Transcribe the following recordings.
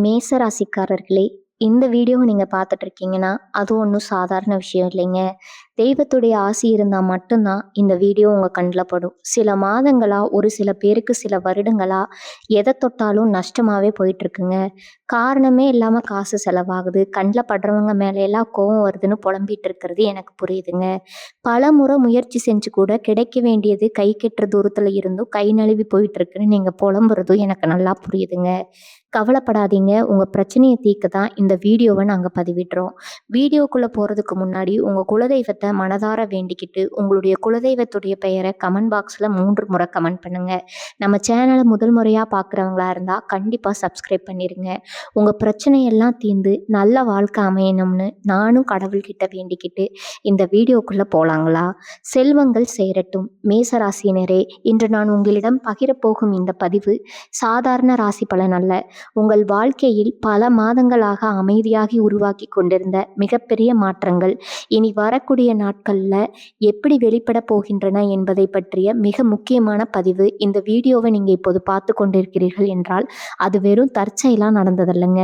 மேச ராசிக்காரர்களே, இந்த வீடியோவ நீங்க பார்த்துட்டு இருக்கீங்கன்னா, அது ஒண்ணும் சாதாரண விஷயம் இல்லைங்க. தெய்வத்துடைய ஆசி இருந்தா மட்டும் தான் இந்த வீடியோ உங்க கண்ல படும். சில மாதங்களா, ஒரு சில பேருக்கு சில வருடங்களா, எத தொட்டாலும் நஷ்டமாவே போயிட்டுருக்குங்க. காரணமே இல்லாம காசு செலவாகுது. கண்ல படுறவங்க மேல எல்லாம் கோவம் வருதுன்னு புலம்பிட்டு இருக்கிறது எனக்கு புரியுதுங்க. பலமுறை முயற்சி செஞ்சு கூட கிடைக்க வேண்டியது கை கெட்டுற தூரத்துல இருந்தும் கை நழுவி போயிட்டு இருக்குன்னு நீங்க புலம்புறதும் எனக்கு நல்லா புரியுதுங்க. கவலைப்படாதீங்க. உங்க பிரச்சனைய தீர்க்க தான் இந்த வீடியோவ நாங்க பதிவிடுறோம். வீடியோக்குள்ள போறதுக்கு முன்னாடி உங்க குலதெய்வத்த மனதார வேண்டிக்கிட்டு, உங்களுடைய குலதெய்வத்துடைய பெயர கமெண்ட் பாக்ஸ்ல 3 முறை கமெண்ட் பண்ணுங்க. நம்ம சேனல முதல் முறையா பார்க்குறவங்களா இருந்தா கண்டிப்பா சப்ஸ்கிரைப் பண்ணிருங்க. உங்க பிரச்சனையெல்லாம் தீர்ந்து நல்ல வாழ்க்கை அமையணும்னு நானும் கடவுள்கிட்ட வேண்டிக்கிட்டு இந்த வீடியோக்குள்ள போலாங்களா? செல்வங்கள் சேரட்டும். மேசராசினரே, இன்று நான் உங்களிடம் பகிரப்போகும் இந்த பதிவு சாதாரண ராசி பலன் அல்ல. உங்கள் வாழ்க்கையில் பல மாதங்களாக அமைதியாகி உருவாக்கி கொண்டிருந்த மிகப்பெரிய மாற்றங்கள் இனி வரக்கூடிய நாட்கள்ல எப்படி வெளிப்பட போகின்றன என்பதை பற்றிய மிக முக்கியமான பதிவு. இந்த வீடியோவை நீங்க இப்போது பார்த்து கொண்டிருக்கிறீர்கள் என்றால் அது வெறும் தற்செயலா நடந்ததல்லங்க.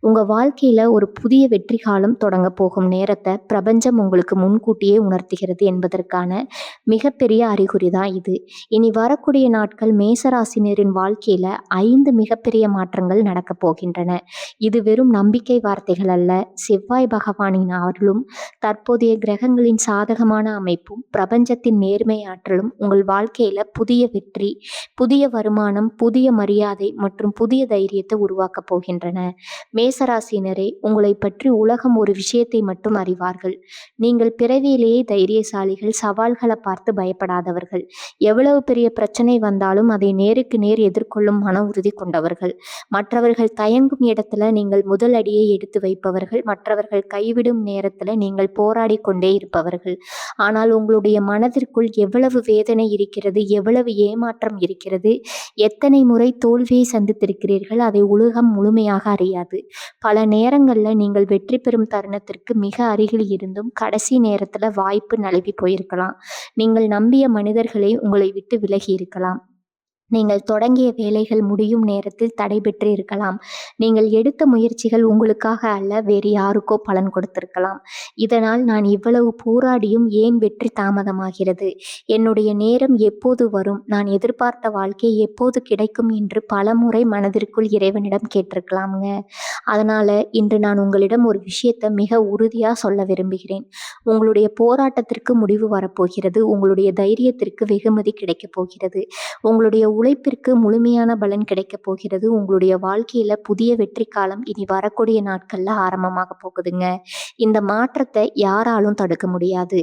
உங்க வாழ்க்கையில ஒரு புதிய வெற்றி காலம் தொடங்க போகும் நேரத்தை பிரபஞ்சம் உங்களுக்கு முன்கூட்டியே உணர்த்துகிறது என்பதற்கான மிகப்பெரிய அறிகுறி தான் இது. இனி வரக்கூடிய நாட்கள் மேசராசினரின் வாழ்க்கையில 5 மிகப்பெரிய மாற்றங்கள் நடக்கப் போகின்றன. இது வெறும் நம்பிக்கை வார்த்தைகள் அல்ல. செவ்வாய் பகவானின் அருளும், தற்போதைய கிரகங்களின் சாதகமான அமைப்பும், பிரபஞ்சத்தின் நேர்மை ஆற்றலும் உங்கள் வாழ்க்கையில புதிய வெற்றி, புதிய வருமானம், புதிய மரியாதை மற்றும் புதிய தைரியத்தை உருவாக்கப் போகின்றன. மேசராசினரே, உங்களை பற்றி உலகம் ஒரு விஷயத்தை மட்டும் அறிவார்கள். நீங்கள் பிறவியிலேயே தைரியசாலிகள், சவால்களை பார்த்து பயப்படாதவர்கள். எவ்வளவு பெரிய பிரச்சனை வந்தாலும் அதை நேருக்கு நேர் எதிர்கொள்ளும் மன உறுதி கொண்டவர்கள். மற்றவர்கள் தயங்கும் இடத்துல நீங்கள் முதல் அடியை எடுத்து வைப்பவர்கள். மற்றவர்கள் கைவிடும் நேரத்துல நீங்கள் போராடி கொண்டே இருப்பவர்கள். ஆனால் உங்களுடைய மனதிற்குள் எவ்வளவு வேதனை இருக்கிறது, எவ்வளவு ஏமாற்றம் இருக்கிறது, எத்தனை முறை தோல்வியை சந்தித்திருக்கிறீர்கள், அதை உலகம் முழுமையாக அறியாது. பல நேரங்கள்ல நீங்கள் வெற்றி பெறும் தருணத்திற்கு மிக அருகில் இருந்தும் கடைசி நேரத்துல வாய்ப்பு நழுவி போயிருக்கலாம். நீங்கள் நம்பிய மனிதர்களே உங்களை விட்டு விலகி இருக்கலாம். நீங்கள் தொடங்கிய வேலைகள் முடியும் நேரத்தில் தடைபெற்று இருக்கலாம். நீங்கள் எடுத்த முயற்சிகள் உங்களுக்காக அல்ல, வேறு யாருக்கோ பலன் கொடுத்திருக்கலாம். இதனால் நான் இவ்வளவு போராடியும் ஏன் வெற்றி தாமதமாகிறது? என்னுடைய நேரம் எப்போது வரும்? நான் எதிர்பார்த்த வாழ்க்கை எப்போது கிடைக்கும் என்று பலமுறை மனதிற்குள் இறைவனிடம் கேட்டிருக்கலாமுங்க. அதனால இன்று நான் உங்களிடம் ஒரு விஷயத்தை மிக உறுதியா சொல்ல விரும்புகிறேன். உங்களுடைய போராட்டத்திற்கு முடிவு வரப்போகிறது. உங்களுடைய தைரியத்திற்கு வெகுமதி கிடைக்கப் போகிறது. உங்களுடைய உழைப்பிற்கு முழுமையான பலன் கிடைக்கப் போகிறது. உங்களுடைய வாழ்க்கையில புதிய வெற்றி காலம் இனி வரக்கூடிய நாட்கள்ல ஆரம்பமாக போகுதுங்க. இந்த மாற்றத்தை யாராலும் தடுக்க முடியாது.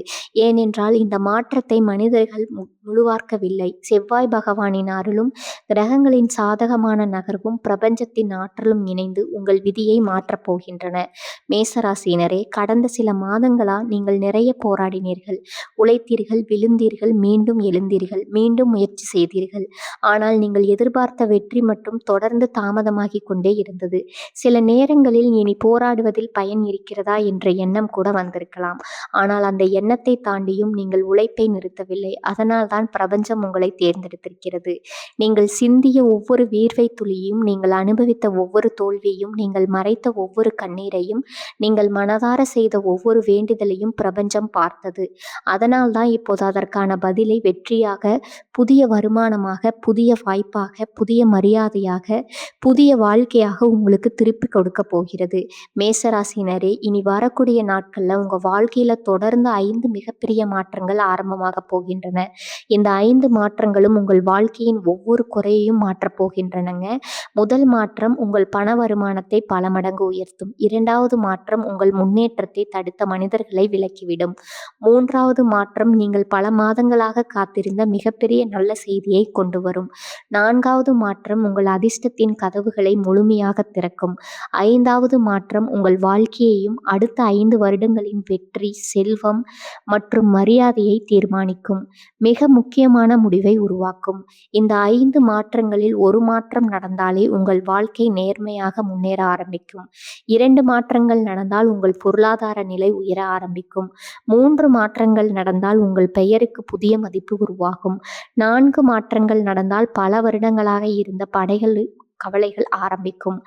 ஏனென்றால் இந்த மாற்றத்தை மனிதர்கள் முழுவாக்கவில்லை. செவ்வாய் பகவானின் அருளும், கிரகங்களின் சாதகமான நகர்வும், பிரபஞ்சத்தின் ஆற்றலும் இணைந்து உங்கள் விதியை மாற்றப் போகின்றன. மேசராசினரே, கடந்த சில மாதங்களா நீங்கள் நிறைய போராடினீர்கள், உழைத்தீர்கள், விழுந்தீர்கள், மீண்டும் எழுந்தீர்கள், மீண்டும் முயற்சி செய்தீர்கள். ஆனால் நீங்கள் எதிர்பார்த்த வெற்றி மட்டும் தொடர்ந்து தாமதமாகி கொண்டே இருந்தது. சில நேரங்களில் இனி போராடுவதில் பயன் இருக்கிறதா என்ற எண்ணம் கூட வந்திருக்கலாம். ஆனால் அந்த எண்ணத்தை தாண்டியும் நீங்கள் உழைப்பை நிறுத்தவில்லை. அதனால் தான் பிரபஞ்சம் உங்களை தேர்ந்தெடுத்திருக்கிறது. நீங்கள் சிந்திய ஒவ்வொரு வேர்வை துளியும், நீங்கள் அனுபவித்த ஒவ்வொரு தோல்வியும், நீங்கள் மறைத்த ஒவ்வொரு கண்ணீரையும், நீங்கள் மனதார செய்த ஒவ்வொரு வேண்டுதலையும் பிரபஞ்சம் பார்த்தது. அதனால் தான் இப்போது அதற்கான பதிலை வெற்றியாக, புதிய வருமானமாக, புதிய வாய்ப்பாக, புதிய மரியாதையாக, புதிய வாழ்க்கையாக உங்களுக்கு திருப்பி கொடுக்க போகிறது. மேசராசினரே, இனி வரக்கூடிய நாட்கள்ல உங்க வாழ்க்கையில தொடர்ந்து 5 மிகப்பெரிய மாற்றங்கள் ஆரம்பமாக போகின்றன. இந்த 5 மாற்றங்களும் உங்கள் வாழ்க்கையின் ஒவ்வொரு குறையையும் மாற்றப் போகின்றனங்க. முதல் மாற்றம் உங்கள் பண வருமானத்தை பல மடங்கு உயர்த்தும். 2வது மாற்றம் உங்கள் முன்னேற்றத்தை தடுத்த மனிதர்களை விலக்கிவிடும். 3வது மாற்றம் நீங்கள் பல மாதங்களாக காத்திருந்த மிகப்பெரிய நல்ல செய்தியை கொண்டு வரும். 4வது மாற்றம் உங்கள் அதிர்ஷ்டத்தின் கதவுகளை முழுமையாக திறக்கும். 5வது மாற்றம் உங்கள் வாழ்க்கையையும் அடுத்த 5 வருடங்களின் வெற்றி, செல்வம் மற்றும் மரியாதையை தீர்மானிக்கும் மிக முக்கியமான முடிவை உருவாக்கும். இந்த 5 மாற்றங்களில் ஒரு மாற்றம் நடந்தாலே உங்கள் வாழ்க்கை நேர்மையாக முன்னேற ஆரம்பிக்கும். 2 மாற்றங்கள் நடந்தால் உங்கள் பொருளாதார நிலை உயர ஆரம்பிக்கும். 3 மாற்றங்கள் நடந்தால் உங்கள் பெயருக்கு புதிய மதிப்பு உருவாகும். 4 மாற்றங்கள் நடந்தால் பல வருடங்களாக இருந்த கவலைகள் ஆரம்பிக்கும்.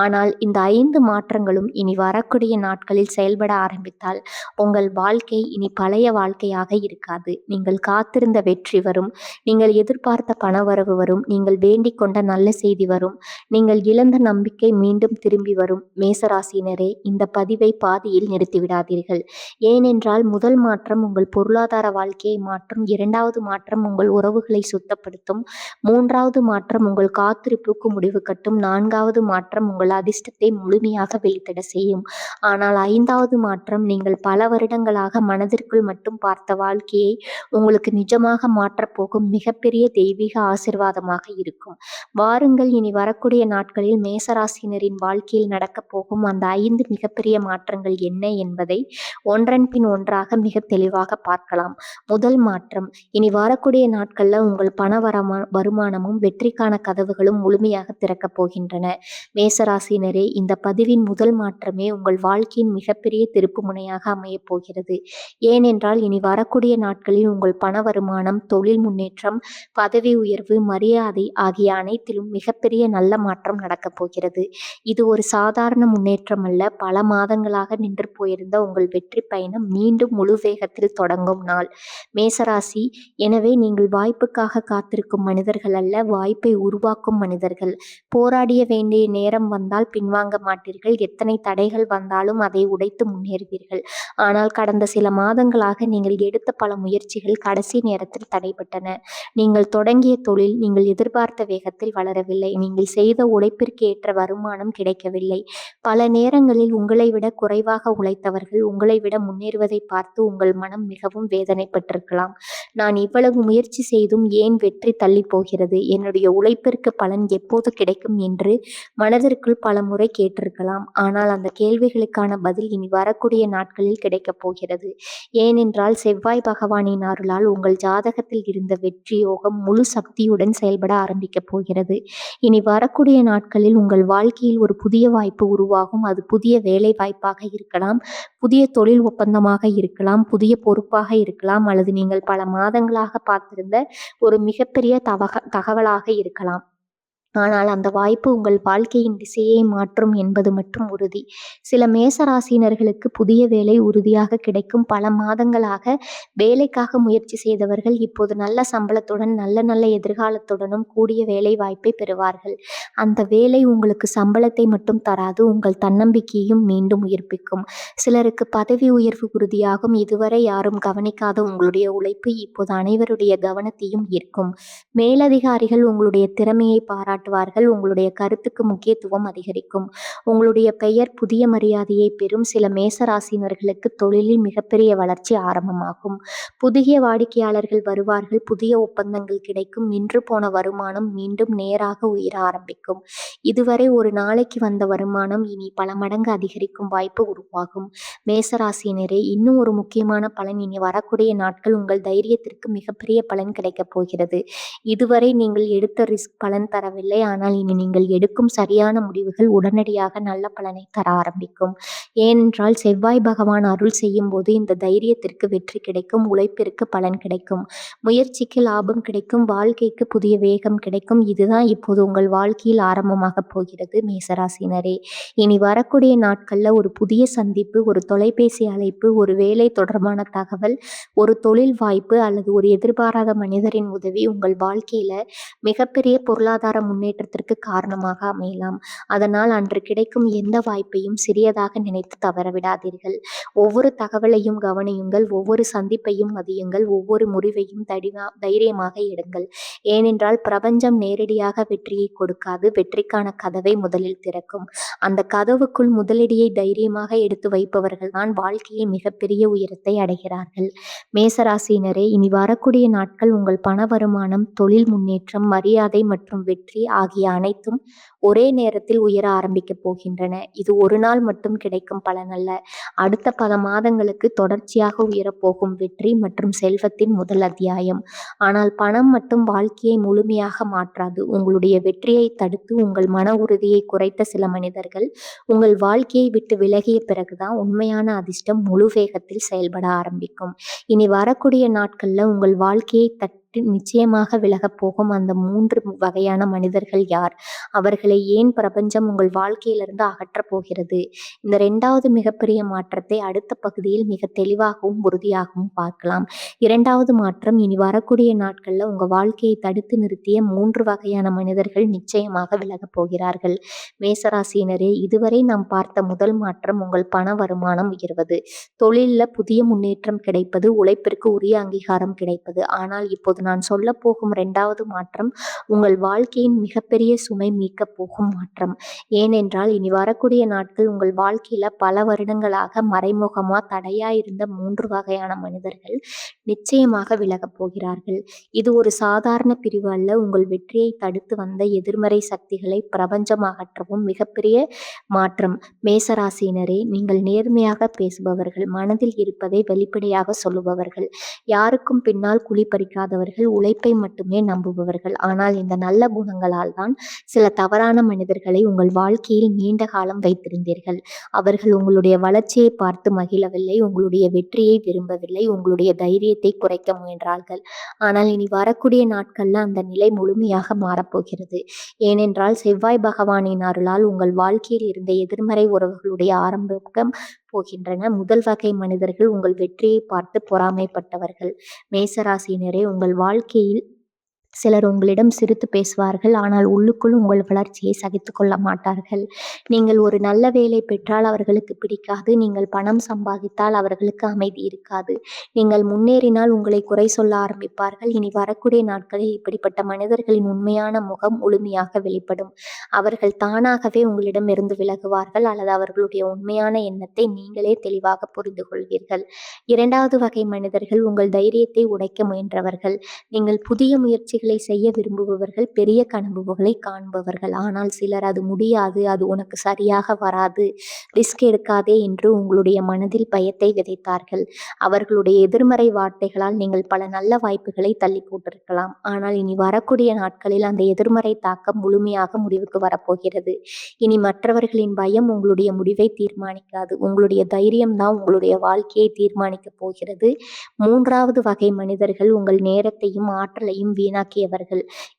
ஆனால் இந்த 5 மாற்றங்களும் இனி வரக்கூடிய நாட்களில் செயல்பட ஆரம்பித்தால் உங்கள் வாழ்க்கை இனி பழைய வாழ்க்கையாக இருக்காது. நீங்கள் காத்திருந்த வெற்றி வரும். நீங்கள் எதிர்பார்த்த பணவரவு வரும். நீங்கள் வேண்டிக் கொண்ட நல்ல செய்தி வரும். நீங்கள் இழந்த நம்பிக்கை மீண்டும் திரும்பி வரும். மேசராசினரே, இந்த பதிவை பாதியில் நிறுத்திவிடாதீர்கள். ஏனென்றால் முதல் மாற்றம் உங்கள் பொருளாதார வாழ்க்கையை மாற்றும். 2வது மாற்றம் உங்கள் உறவுகளை சுத்தப்படுத்தும். 3வது மாற்றம் உங்கள் காத்திருப்புக்கு முடிவு கட்டும். 4வது மாற்றம் உங்கள் அதிர்ஷ்டத்தை முழுமையாக வெளிப்பட செய்யும். ஆனால் 5வது மாற்றம் நீங்கள் பல வருடங்களாக மனதிற்குள் மட்டும் பார்த்த வாழ்க்கையை உங்களுக்கு நிஜமாக மாற்றப்போகும் மிகப்பெரிய தெய்வீக ஆசீர்வாதமாக இருக்கும். வாருங்கள், இனி வரக்கூடிய நாட்களில் மேசராசினரின் வாழ்க்கையில் நடக்கப் போகும் அந்த 5 மிகப்பெரிய மாற்றங்கள் என்ன என்பதை ஒன்றன் பின் ஒன்றாக மிக தெளிவாக பார்க்கலாம். முதல் மாற்றம், இனி வரக்கூடிய நாட்கள்ல உங்கள் பண வருமானமும் வெற்றிக்கான கதவுகளும் முழுமையாக திறக்கப் போகின்றன. மேசராசினரே, இந்த பதிவின் முதல் மாற்றமே உங்கள் வாழ்க்கையின் மிகப்பெரிய திருப்பு முனையாக அமையப் போகிறது. ஏனென்றால் இனி வரக்கூடிய நாட்களில் உங்கள் பண வருமானம், தொழில் முன்னேற்றம், பதவி உயர்வு, மரியாதை ஆகிய அனைத்திலும் மிகப்பெரிய நல்ல மாற்றம் நடக்கப் போகிறது. இது ஒரு சாதாரண முன்னேற்றம் அல்ல. பல மாதங்களாக நின்று போயிருந்த உங்கள் வெற்றி பயணம் மீண்டும் முழு வேகத்தில் தொடங்கும் நாள். மேசராசி, எனவே நீங்கள் வாய்ப்புக்காக காத்திருக்கும் மனிதர்கள் அல்ல, வாய்ப்பை உருவாக்கும் மனிதர்கள். போராடிய வேண்டிய நேரம் வந்தால் பின்வாங்க மாட்டீர்கள். எத்தனை தடைகள் வந்தாலும் அதை உடைத்து முன்னேறுவீர்கள். ஆனால் கடந்த சில மாதங்களாக நீங்கள் எடுத்த பல முயற்சிகள் கடைசி நேரத்தில் தடைபட்டன. நீங்கள் தொடங்கிய தொழில் நீங்கள் எதிர்பார்த்த வேகத்தில் வளரவில்லை. நீங்கள் செய்த உழைப்பிற்கு ஏற்ற வருமானம் கிடைக்கவில்லை. பல நேரங்களில் உங்களை விட குறைவாக உழைத்தவர்கள் உங்களை விட முன்னேறுவதை பார்த்து உங்கள் மனம் மிகவும் வேதனைப்பட்டிருக்கலாம். நான் இவ்வளவு முயற்சி செய்தும் ஏன் வெற்றி தள்ளி போகிறது? என்னுடைய உழைப்பிற்கு பலன் எப்போது கிடைக்கும் என்று மனதிற்குள் பல முறை கேட்டிருக்கலாம். ஆனால் அந்த கேள்விகளுக்கான பதில் இனி வரக்கூடிய நாட்களில் கிடைக்கப் போகிறது. ஏனென்றால் செவ்வாய் பகவானின் அருளால் உங்கள் ஜாதகத்தில் இருந்த வெற்றி யோகம் முழு சக்தியுடன் செயல்பட ஆரம்பிக்கப் போகிறது. இனி வரக்கூடிய நாட்களில் உங்கள் வாழ்க்கையில் ஒரு புதிய வாய்ப்பு உருவாகும். அது புதிய வேலை வாய்ப்பாக இருக்கலாம், புதிய தொழில் ஒப்பந்தமாக இருக்கலாம், புதிய பொறுப்பாக இருக்கலாம், அல்லது நீங்கள் பல மாதங்களாக பார்த்திருந்த ஒரு மிகப்பெரிய தகவலாக இருக்கலாம். ஆனால் அந்த வாய்ப்பு உங்கள் வாழ்க்கையின் திசையை மாற்றும் என்பது மட்டும் உறுதி. சில மேசராசினர்களுக்கு புதிய வேலை உறுதியாக கிடைக்கும். பல மாதங்களாக வேலைக்காக முயற்சி செய்தவர்கள் இப்போது நல்ல சம்பளத்துடன் நல்ல நல்ல எதிர்காலத்துடனும் கூடிய வேலை வாய்ப்பை பெறுவார்கள். அந்த வேலை உங்களுக்கு சம்பளத்தை மட்டும் தராது, உங்கள் தன்னம்பிக்கையையும் மீண்டும் உயிர்ப்பிக்கும். சிலருக்கு பதவி உயர்வு உறுதியாகும். இதுவரை யாரும் கவனிக்காத உங்களுடைய உழைப்பு இப்போது அனைவருடைய கவனத்தையும் ஈர்க்கும். மேலதிகாரிகள் உங்களுடைய திறமையை பாராட்டுவார்கள். உங்களுடைய கருத்துக்கு முக்கியத்துவம் அதிகரிக்கும். உங்களுடைய பெயர் புதிய மரியாதையை பெறும். சில மேசராசினர்களுக்கு தொழிலில் மிகப்பெரிய வளர்ச்சி ஆரம்பமாகும். புதிய வாடிக்கையாளர்கள் வருவார்கள். புதிய ஒப்பந்தங்கள் கிடைக்கும். நின்று போன வருமானம் மீண்டும் நேராக உயர ஆரம்பிக்கும். இதுவரை ஒரு நாளைக்கு வந்த வருமானம் இனி பல மடங்கு அதிகரிக்கும் வாய்ப்பு உருவாகும். மேசராசினரே, இன்னும் ஒரு முக்கியமான பலன், இனி வரக்கூடிய நாட்கள் உங்கள் தைரியத்திற்கு மிகப்பெரிய பலன் கிடைக்கப் போகிறது. இதுவரை நீங்கள் எடுத்த ரிஸ்க் பலன் தரவில்லை. ஆனால் இனி நீங்கள் எடுக்கும் சரியான முடிவுகள் உடனடியாக நல்ல பலனை தர ஆரம்பிக்கும். ஏனென்றால் செவ்வாய் பகவான் அருள் செய்யும் போது இந்த தைரியத்திற்கு வெற்றி கிடைக்கும். உழைப்பிற்கு பலன் கிடைக்கும். முயற்சிக்கு லாபம் கிடைக்கும். வாழ்க்கைக்கு புதிய வேகம் கிடைக்கும். இதுதான் இப்போது உங்கள் வாழ்க்கையில் ஆரம்பமாக போகிறது. மேசராசினரே, இனி வரக்கூடிய நாட்கள்ல ஒரு புதிய சந்திப்பு, ஒரு தொலைபேசி அழைப்பு, ஒரு வேலை தொடர்பான தகவல், ஒரு தொழில் வாய்ப்பு அல்லது ஒரு எதிர்பாராத மனிதரின் உதவி உங்கள் வாழ்க்கையில மிகப்பெரிய பொருளாதார முன்னேற்றத்திற்கு காரணமாக அமையலாம். அதனால் அன்று கிடைக்கும் எந்த வாய்ப்பையும் சிறியதாக நினைத்து தவறவிடாதீர்கள். ஒவ்வொரு தகவலையும் கவனியுங்கள். ஒவ்வொரு சந்திப்பையும் மதியுங்கள். ஒவ்வொரு முடிவையும் தைரியமாக எடுங்கள். ஏனென்றால் பிரபஞ்சம் நேரடியாக வெற்றியை கொடுக்காது. வெற்றிக்கான கதவை முதலில் திறக்கும். அந்த கதவுக்குள் முதலடியை தைரியமாக எடுத்து வைப்பவர்கள் தான் வாழ்க்கையில் மிகப்பெரிய உயரத்தை அடைகிறார்கள். மேசராசினரே, இனி வரக்கூடிய நாட்கள் உங்கள் பண வருமானம், தொழில் முன்னேற்றம், மரியாதை மற்றும் வெற்றி ஆகிய அனைத்தும் ஒரே நேரத்தில் உயர ஆரம்பிக்கப் போகின்றன. இது ஒரு நாள் மட்டும் கிடைக்கும் பலன் அல்ல. அடுத்த பல மாதங்களுக்கு தொடர்ச்சியாக உயரப்போகும் வெற்றி மற்றும் செல்வத்தின் முதல் அத்தியாயம். ஆனால் பணம் மட்டும் வாழ்க்கையை முழுமையாக மாற்றாது. உங்களுடைய வெற்றியை தடுத்து உங்கள் மன உறுதியை குறைத்த சில மனிதர்கள் உங்கள் வாழ்க்கையை விட்டு விலகிய பிறகுதான் உண்மையான அதிர்ஷ்டம் முழு வேகத்தில் செயல்பட ஆரம்பிக்கும். இனி வரக்கூடிய நாட்கள்ல உங்கள் வாழ்க்கையை நிச்சயமாக விலகப் போகும் அந்த 3 வகையான மனிதர்கள் யார்? அவர்களை தடைகளை ஏன் பிரபஞ்சம் உங்கள் வாழ்க்கையிலிருந்து அகற்றப் போகிறது? இந்த 2வது மிகப்பெரிய மாற்றத்தை அடுத்த பகுதியில் மிக தெளிவாகவும் உறுதியாகவும் பார்க்கலாம். 2வது மாற்றம், இனி வரக்கூடிய நாட்கள்ல உங்க வாழ்க்கையை தடுத்து நிறுத்திய 3 வகையான மனிதர்கள் நிச்சயமாக விலகப் போகிறார்கள். மேசராசியினரே, இதுவரை நாம் பார்த்த முதல் மாற்றம் உங்கள் பண வருமானம் உயர்வது, தொழில்ல புதிய முன்னேற்றம் கிடைப்பது, உழைப்பிற்கு உரிய அங்கீகாரம் கிடைப்பது. ஆனால் இப்போது நான் சொல்லப் போகும் 2வது மாற்றம் உங்கள் வாழ்க்கையின் மிகப்பெரிய சுமை மீட்கப் போகும் மாற்றம். ஏனென்றால் இனி வரக்கூடிய நாட்கள் உங்கள் வாழ்க்கையில பல வருடங்களாக மறைமுகமா தடையா இருந்த 3 வகையான மனிதர்கள் நிச்சயமாக விலகப் போகிறார்கள். இது ஒரு சாதாரண பிரிவு அல்ல. உங்கள் வெற்றியை தடுத்து வந்த எதிர்மறை சக்திகளை பிரபஞ்சம் அகற்றவும் மிகப்பெரிய மாற்றம். மேசராசியினரே, நீங்கள் நேர்மையாக பேசுபவர்கள், மனதில் இருப்பதை வெளிப்படையாக சொல்லுபவர்கள், யாருக்கும் பின்னால் குழி பறிக்காதவர்கள், உழைப்பை மட்டுமே நம்புபவர்கள். ஆனால் இந்த நல்ல குணங்களால் தான் சில தவறான மனிதர்களை உங்கள் வாழ்க்கையில் நீண்ட காலம் வைத்திருந்தீர்கள். அவர்கள் உங்களுடைய வளர்ச்சியை பார்த்து மகிழவில்லை, உங்களுடைய வெற்றியை விரும்பவில்லை, உங்களுடைய தைரியத்தை குறைக்க முயன்றார்கள். ஆனால் இனி வரக்கூடிய நாட்கள்ல அந்த நிலை முழுமையாக மாறப்போகிறது. ஏனென்றால் செவ்வாய் பகவானின் அருளால் உங்கள் வாழ்க்கையில் இருந்த எதிர்மறை உறவுகளுடைய ஆரம்பம் போகின்றன. முதல் வகை மனிதர்கள் உங்கள் வெற்றியை பார்த்து பொறாமைப்பட்டவர்கள். மேசராசியினரே, உங்கள் வாழ்க்கையில் சிலர் உங்களிடம் சிரித்து பேசுவார்கள், ஆனால் உள்ளுக்குள் உங்கள் வளர்ச்சியை சகித்துக் கொள்ள மாட்டார்கள். நீங்கள் ஒரு நல்ல வேலை பெற்றால் அவர்களுக்கு பிடிக்காது, நீங்கள் பணம் சம்பாதித்தால் அவர்களுக்கு அமைதி இருக்காது, நீங்கள் முன்னேறினால் உங்களை குறை சொல்ல ஆரம்பிப்பார்கள். இனி வரக்கூடிய நாட்களில் இப்படிப்பட்ட மனிதர்களின் உண்மையான முகம் முழுமையாக வெளிப்படும். அவர்கள் தானாகவே உங்களிடம் இருந்து விலகுவார்கள், அல்லது அவர்களுடைய உண்மையான எண்ணத்தை நீங்களே தெளிவாக புரிந்து கொள்வீர்கள். 2வது வகை மனிதர்கள் உங்கள் தைரியத்தை உடைக்க முயன்றவர்கள். நீங்கள் புதிய முயற்சிகளை செய்ய விரும்புபவர்கள், பெரிய கனவுகளை காண்பவர்கள். ஆனால் சிலர் அது முடியாது, அது உனக்கு சரியாக வராது, ரிஸ்க் எடுக்காதே என்று உங்களுடைய மனதில் பயத்தை விதைத்தார்கள். அவர்களுடைய எதிர்மறை வார்த்தைகளால் நீங்கள் பல நல்ல வாய்ப்புகளை தள்ளி போட்டிருக்கலாம். ஆனால் இனி வரக்கூடிய நாட்களில் அந்த எதிர்மறை தாக்கம் முழுமையாக முடிவுக்கு வரப்போகிறது. இனி மற்றவர்களின் பயம் உங்களுடைய முடிவை தீர்மானிக்காது, உங்களுடைய தைரியம்தான் உங்களுடைய வாழ்க்கையை தீர்மானிக்கப் போகிறது. 3வது வகை மனிதர்கள் உங்கள் நேரத்தையும் ஆற்றலையும் வீணாக்கியவர்கள்.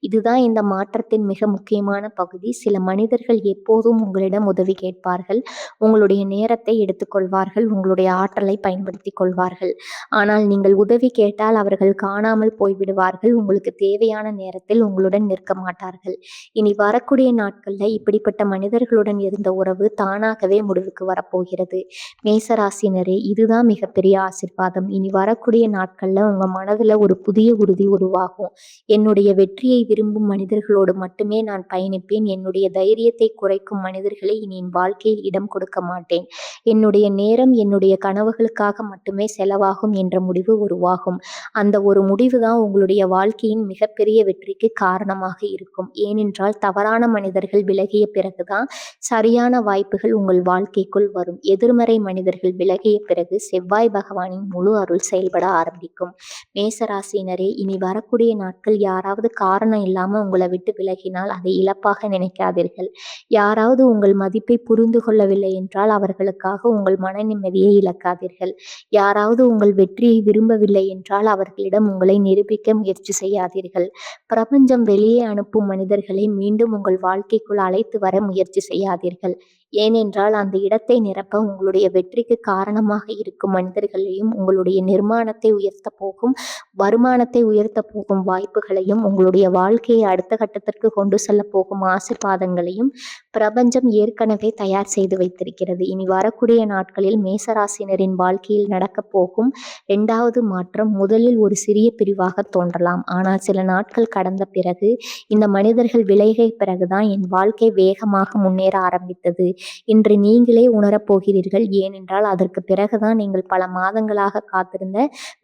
இதுதான் இந்த மாற்றத்தின் மிக முக்கியமான பகுதி. சில மனிதர்கள் எப்போதும் உங்களிடம் உதவி கேட்பார்கள், உங்களுடைய நேரத்தை எடுத்துக்கொள்வார்கள், உங்களுடைய ஆற்றலை பயன்படுத்திக் கொள்வார்கள். ஆனால் நீங்கள் உதவி கேட்டால் அவர்கள் காணாமல் போய்விடுவார்கள், உங்களுக்கு தேவையான நேரத்தில் உங்களுடன் நிற்க மாட்டார்கள். இனி வரக்கூடிய நாட்கள்ல இப்படிப்பட்ட மனிதர்களுடன் இருந்த உறவு தானாகவே முடிவுக்கு வரப்போகிறது. மேசராசினரே, இதுதான் மிகப்பெரிய ஆசீர்வாதம். இனி வரக்கூடிய நாட்கள்ல உங்க மனதுல ஒரு புதிய உறுதி உருவாகும். என்னுடைய வெற்றியை விரும்பும் மனிதர்களோடு மட்டுமே நான் பயணிப்பேன், என்னுடைய தைரியத்தை குறைக்கும் மனிதர்களை இனி என் வாழ்க்கையில் இடம் கொடுக்க மாட்டேன், என்னுடைய நேரம் என்னுடைய கனவுகளுக்காக மட்டுமே செலவாகும் என்ற முடிவு உருவாகும். அந்த ஒரு முடிவு தான் உங்களுடைய வாழ்க்கையின் மிகப்பெரிய வெற்றிக்கு காரணமாக இருக்கும். ஏனென்றால் தவறான மனிதர்கள் விலகிய பிறகுதான் சரியான வாய்ப்புகள் உங்கள் வாழ்க்கைக்குள் வரும். எதிர்மறை மனிதர்கள் விலகிய பிறகு செவ்வாய் பகவானின் முழு அருள் செயல்பட ஆரம்பிக்கும். மேசராசினரே, இனி வரக்கூடிய நாட்கள் யாராவது காரணம் இல்லாம உங்களை விட்டு விலகினால் அதை இழப்பாக நினைக்காதீர்கள். யாராவது உங்கள் மதிப்பை புரிந்து கொள்ளவில்லை என்றால் அவர்களுக்காக உங்கள் மன நிம்மதியை இழக்காதீர்கள். யாராவது உங்கள் வெற்றியை விரும்பவில்லை என்றால் அவர்களிடம் உங்களை நிரூபிக்க முயற்சி செய்யாதீர்கள். பிரபஞ்சம் வெளியே அனுப்பும் மனிதர்களை மீண்டும் உங்கள் வாழ்க்கைக்குள் அழைத்து வர முயற்சி செய்யாதீர்கள். ஏனென்றால் அந்த இடத்தை நிரப்ப உங்களுடைய வெற்றிக்கு காரணமாக இருக்கும் மனிதர்களையும், உங்களுடைய நிர்மாணத்தை உயர்த்த போகும், வருமானத்தை உயர்த்த போகும் வாய்ப்புகளையும், உங்களுடைய வாழ்க்கையை அடுத்த கட்டத்திற்கு கொண்டு செல்ல போகும் ஆசீர்வாதங்களையும் பிரபஞ்சம் ஏற்கனவே தயார் செய்து வைத்திருக்கிறது. இனி வரக்கூடிய நாட்களில் மேசராசினரின் வாழ்க்கையில் நடக்கப் போகும் 2வது மாற்றம் முதலில் ஒரு சிறிய பிரிவாக தோன்றலாம். ஆனால் சில நாட்கள் கடந்த பிறகு, இந்த மனிதர்கள் விலகிய பிறகுதான் என் வாழ்க்கை வேகமாக முன்னேற ஆரம்பித்தது இன்று நீங்களே உணரப்போகிறீர்கள். ஏனென்றால் அதற்கு பிறகுதான் நீங்கள் பல மாதங்களாக காத்திருந்த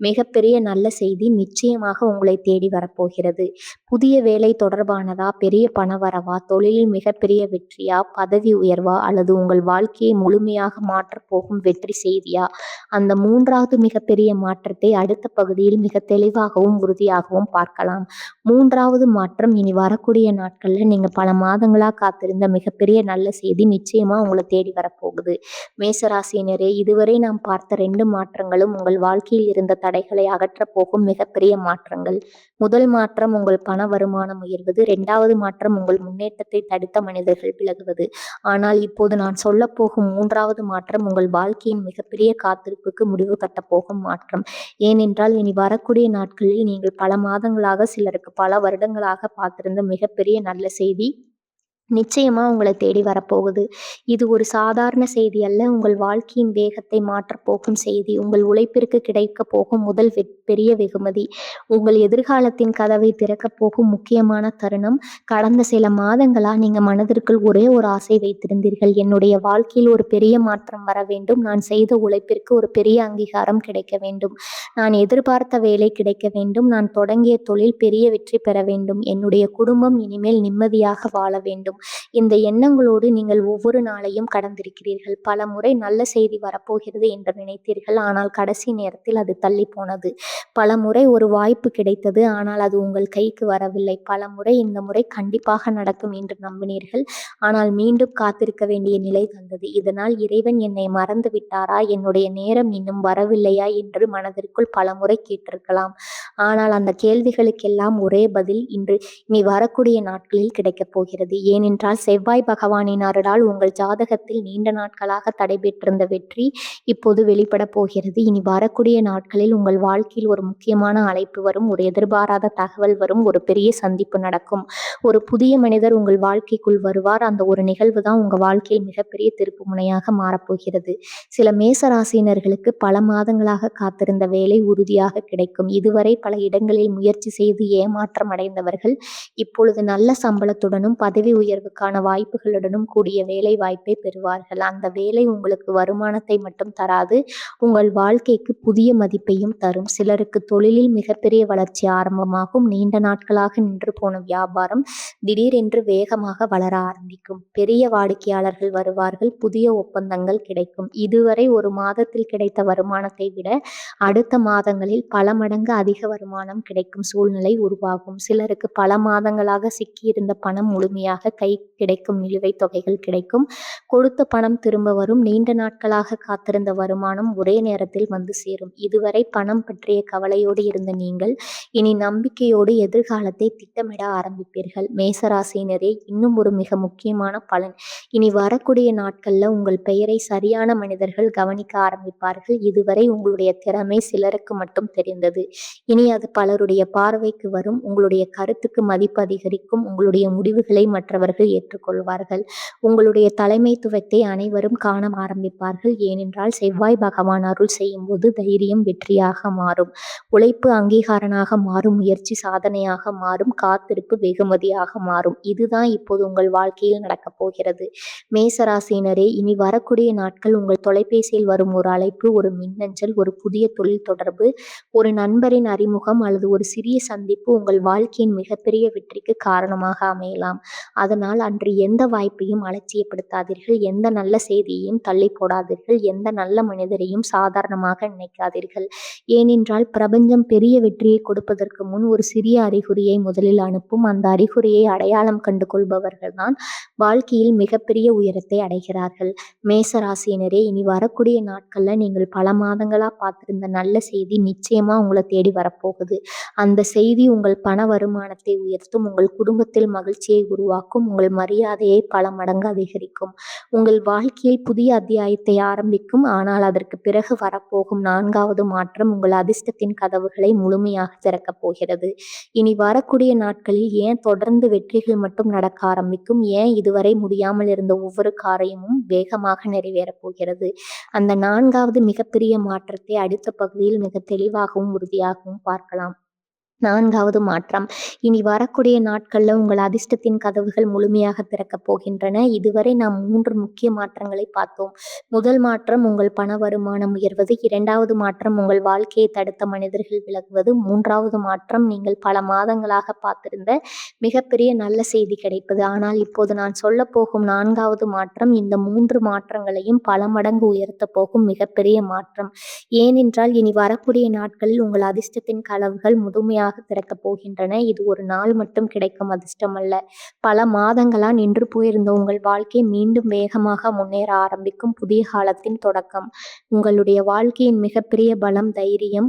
மிகப்பெரிய நல்ல செய்தி நிச்சயமாக உங்களை தேடி வரப்போகிறது. புதிய வேலை தொடர்பானதா, பெரிய பணவரவா, தொழிலில் மிகப்பெரிய வெற்றியா, பதவி உயர்வா, அல்லது உங்கள் வாழ்க்கையை முழுமையாக மாற்றப் போகும் வெற்றி செய்தியா? அந்த 3வது மிகப்பெரிய மாற்றத்தை அடுத்த பகுதியில் மிக தெளிவாகவும் உறுதியாகவும் பார்க்கலாம். 3வது மாற்றம் இனி வரக்கூடிய நாட்கள்ல நீங்க பல மாதங்களா காத்திருந்த மிகப்பெரிய நல்ல செய்தி நிச்சயமா உங்களை தேடி வரப்போகுது. மேசராசினரே, இதுவரை நாம் பார்த்த 2 மாற்றங்களும் உங்கள் வாழ்க்கையில் இருந்த தடைகளை அகற்றப் போகும் மிகப்பெரிய மாற்றங்கள். முதல் மாற்றம் மாற்றம் உங்கள் பண வருமானம் உயர்வது. 2வது மாற்றம் உங்கள் முன்னேற்றத்தை தடுத்த மனிதர்கள் விலகுவது. ஆனால் இப்போது நான் சொல்லப்போகும் 3வது மாற்றம் உங்கள் வாழ்க்கையின் மிகப்பெரிய காத்திருப்புக்கு முடிவு கட்டப் போகும் மாற்றம். ஏனென்றால் இனி வரக்கூடிய நாட்களில் நீங்கள் பல மாதங்களாக, சிலருக்கு பல வருடங்களாக காத்திருந்த மிகப்பெரிய நல்ல செய்தி நிச்சயமா உங்களை தேடி வரப்போகுது. இது ஒரு சாதாரண செய்தி அல்ல. உங்கள் வாழ்க்கையின் வேகத்தை மாற்றப் போகும் செய்தி. உங்கள் உழைப்பிற்கு கிடைக்கப் போகும் முதல் பெரிய வெகுமதி. உங்கள் எதிர்காலத்தின் கதவை திறக்கப் போகும் முக்கியமான தருணம். கடந்த சில மாதங்களா நீங்க மனதிற்குள் ஒரே ஒரு ஆசை வைத்திருந்தீர்கள். என்னுடைய வாழ்க்கையில் ஒரு பெரிய மாற்றம் வர வேண்டும். நான் செய்த உழைப்பிற்கு ஒரு பெரிய அங்கீகாரம் கிடைக்க வேண்டும். நான் எதிர்பார்த்த வேலை கிடைக்க வேண்டும். நான் தொடங்கிய தொழில் பெரிய வெற்றி பெற வேண்டும். என்னுடைய குடும்பம் இனிமேல் நிம்மதியாக வாழ வேண்டும். இந்த எண்ணங்களோடு நீங்கள் ஒவ்வொரு நாளையும் கடந்திருக்கிறீர்கள். பல முறை நல்ல செய்தி வரப்போகிறது என்று நினைத்தீர்கள். ஆனால் கடைசி நேரத்தில் அது தள்ளி போனது. பல முறை ஒரு வாய்ப்பு கிடைத்தது. ஆனால் அது உங்கள் கைக்கு வரவில்லை. பல முறை இந்த முறை கண்டிப்பாக நடக்கும் என்று நம்பினீர்கள். ஆனால் மீண்டும் காத்திருக்க வேண்டிய நிலை வந்தது. இதனால் இறைவன் என்னை மறந்து விட்டாரா, என்னுடைய நேரம் இன்னும் வரவில்லையா என்று மனதிற்குள் பல முறை கேட்டிருக்கலாம். ஆனால் அந்த கேள்விகளுக்கெல்லாம் ஒரே பதில் இனி வரக்கூடிய நாட்களில் கிடைக்கப் போகிறது. ஏனென்றால் செவ்வாய் பகவானின் அருளால் உங்கள் ஜாதகத்தில் நீண்ட நாட்களாக தடைபெற்றிருந்த வெற்றி இப்போது வெளிப்பட போகிறது. இனி வரக்கூடிய நாட்களில் உங்கள் வாழ்க்கையில் ஒரு முக்கியமான அழைப்பு வரும். ஒரு எதிர்பாராத தகவல் வரும். ஒரு பெரிய சந்திப்பு நடக்கும். ஒரு புதிய மனிதர் உங்கள் வாழ்க்கைக்குள் வருவார். அந்த ஒரு நிகழ்வு தான் உங்க வாழ்க்கையில் மிகப்பெரிய திருப்பு முனையாக மாறப்போகிறது. சில மேசராசினர்களுக்கு பல மாதங்களாக காத்திருந்த வேலை உறுதியாக கிடைக்கும். இதுவரை பல இடங்களில் முயற்சி செய்து ஏமாற்றம் அடைந்தவர்கள் இப்பொழுது நல்ல சம்பளத்துடனும் பதவி உயர்வுக்கான வாய்ப்புகளுடனும் கூடிய வேலை வாய்ப்பை பெறுவார்கள். அந்த வேலை உங்களுக்கு வருமானத்தை மட்டும் தராது, உங்கள் வாழ்க்கைக்கு புதிய மதிப்பையும் தரும். சிலருக்கு தொழிலில் மிகப்பெரிய வளர்ச்சி ஆரம்பமாகும். நீண்ட நாட்களாக நின்று போன வியாபாரம் திடீரென்று வேகமாக வளர ஆரம்பிக்கும். பெரிய வாடிக்கையாளர்கள் வருவார்கள். புதிய ஒப்பந்தங்கள் கிடைக்கும். இதுவரை ஒரு மாதத்தில் கிடைத்த வருமானத்தை விட அடுத்த மாதங்களில் பல மடங்கு அதிக வருமானம் கிடைக்கும் சூழ்நிலை உருவாகும். சிலருக்கு பல மாதங்களாக சிக்கியிருந்த பணம் முழுமையாக கை கிடைக்கும். நிலுவைத் தொகைகள் கிடைக்கும். கொடுத்த பணம் திரும்ப வரும். நீண்ட நாட்களாக காத்திருந்த வருமானம் ஒரே நேரத்தில் வந்து சேரும். இதுவரை பணம் பற்றிய கவலையோடு இருந்த நீங்கள் இனி நம்பிக்கையோடு எதிர்காலத்தை திட்டமிட ஆரம்பிப்பீர்கள். மேசராசினரே, இன்னும் ஒரு மிக முக்கியமான பலன். இனி வரக்கூடிய நாட்கள்ல உங்கள் பெயரை சரியான மனிதர்கள் கவனிக்க ஆரம்பிப்பார்கள். இதுவரை உங்களுடைய திறமை சிலருக்கு மட்டும் தெரிந்தது. இனி அது பலருடைய பார்வைக்கு வரும். உங்களுடைய கருத்துக்கு மதிப்பு அதிகரிக்கும். உங்களுடைய முடிவுகளை மற்றவர்கள் ஏற்றுக்கொள்வார்கள். உங்களுடைய தலைமைத்துவத்தை அனைவரும் காண ஆரம்பிப்பார்கள். ஏனென்றால் செவ்வாய் பகவான் அருள் செய்யும் போது தைரியம் வெற்றியாக மாறும். உழைப்பு அங்கீகாரமாக மாறும். முயற்சி சாதனையாக மாறும். காத்திருப்பு வெகுமதியாக மாறும். இதுதான் இப்போது உங்கள் வாழ்க்கையில் நடக்கப் போகிறது. மேசராசினரே, இனி வரக்கூடிய நாட்கள் உங்கள் தொலைபேசியில் வரும் ஒரு அழைப்பு, ஒரு மின்னஞ்சல், ஒரு புதிய தொழில் தொடர்பு, ஒரு நண்பரின் அறிமுகம் அல்லது ஒரு சிறிய சந்திப்பு உங்கள் வாழ்க்கையின் மிகப்பெரிய வெற்றிக்கு காரணமாக அமையலாம். அதனால் அன்று எந்த வாய்ப்பையும் அலட்சியப்படுத்தாதீர்கள். எந்த நல்ல செய்தியையும் தள்ளி போடாதீர்கள். எந்த நல்ல மனிதரையும் சாதாரணமாக நினைக்காதீர்கள். ஏனென்றால் பிரபஞ்சம் பெரிய வெற்றியை கொடுப்பதற்கு முன் ஒரு சிறிய அறிகுறியை முதலில் அனுப்பும். அந்த அறிகுறியை அடையாளம் கண்டு கொள்பவர்கள்தான் வாழ்க்கையில் மிகப்பெரிய உயரத்தை அடைகிறார்கள். மேசராசினரே, இனி வரக்கூடிய நாட்கள்ல நீங்கள் பல மாதங்களா பார்த்திருந்த நல்ல செய்தி நிச்சயமா உங்களை தேடி வரப்போகுது. அந்த செய்தி உங்கள் பண வருமானத்தை உயர்த்தும். உங்கள் குடும்பத்தில் மகிழ்ச்சியை உருவாக்கும். உங்கள் மரியாதையை பல மடங்கு அதிகரிக்கும். உங்கள் வாழ்க்கையில் புதிய அத்தியாயத்தை ஆரம்பிக்கும். ஆனால் அதற்கு பிறகு வரப்போகும் 4வது மாற்றம் உங்கள் அதிர்ஷ்டத்தின் கதவுகளை முழுமையாக திறக்கப் போகிறது. இனி வரக்கூடிய நாட்களில் ஏன் தொடர்ந்து வெற்றிகள் மட்டும் நடக்க ஆரம்பிக்கும், ஏன் இதுவரை முடியாமல் இருந்த ஒவ்வொரு காரியமும் வேகமாக நிறைவேறப் போகிறது. அந்த 4வது மிகப்பெரிய மாற்றத்தை அடுத்த பகுதியில் மிக தெளிவாகவும் உறுதியாகவும் பார்க்கலாம். 4வது மாற்றம். இனி வரக்கூடிய நாட்கள்ல உங்கள் அதிர்ஷ்டத்தின் கதவுகள் முழுமையாக திறக்கப் போகின்றன. இதுவரை நாம் 3 முக்கிய மாற்றங்களை பார்த்தோம். முதல் மாற்றம் உங்கள் பண வருமானம் உயர்வது. 2வது மாற்றம் உங்கள் வாழ்க்கையை தடுத்த மனிதர்கள் விலகுவது. 3வது மாற்றம் நீங்கள் பல மாதங்களாக பார்த்திருந்த மிகப்பெரிய நல்ல செய்தி கிடைப்பது. ஆனால் இப்போது நான் சொல்ல போகும் 4வது மாற்றம் இந்த 3 மாற்றங்களையும் பல மடங்கு உயர்த்த போகும் மிகப்பெரிய மாற்றம். ஏனென்றால் இனி வரக்கூடிய நாட்களில் உங்கள் அதிர்ஷ்டத்தின் கதவுகள் முழுமையாக திறக்கப் போகின்றன. இது ஒரு நாள் மட்டும் கிடைக்கும் அதிர்ஷ்டம் அல்ல. பல மாதங்களா நின்று போயிருந்த உங்கள் வாழ்க்கை மீண்டும் வேகமாக முன்னேற ஆரம்பிக்கும் புதிய காலத்தின் தொடக்கம். உங்களுடைய வாழ்க்கையின் மிகப்பெரிய பலம், தைரியம்,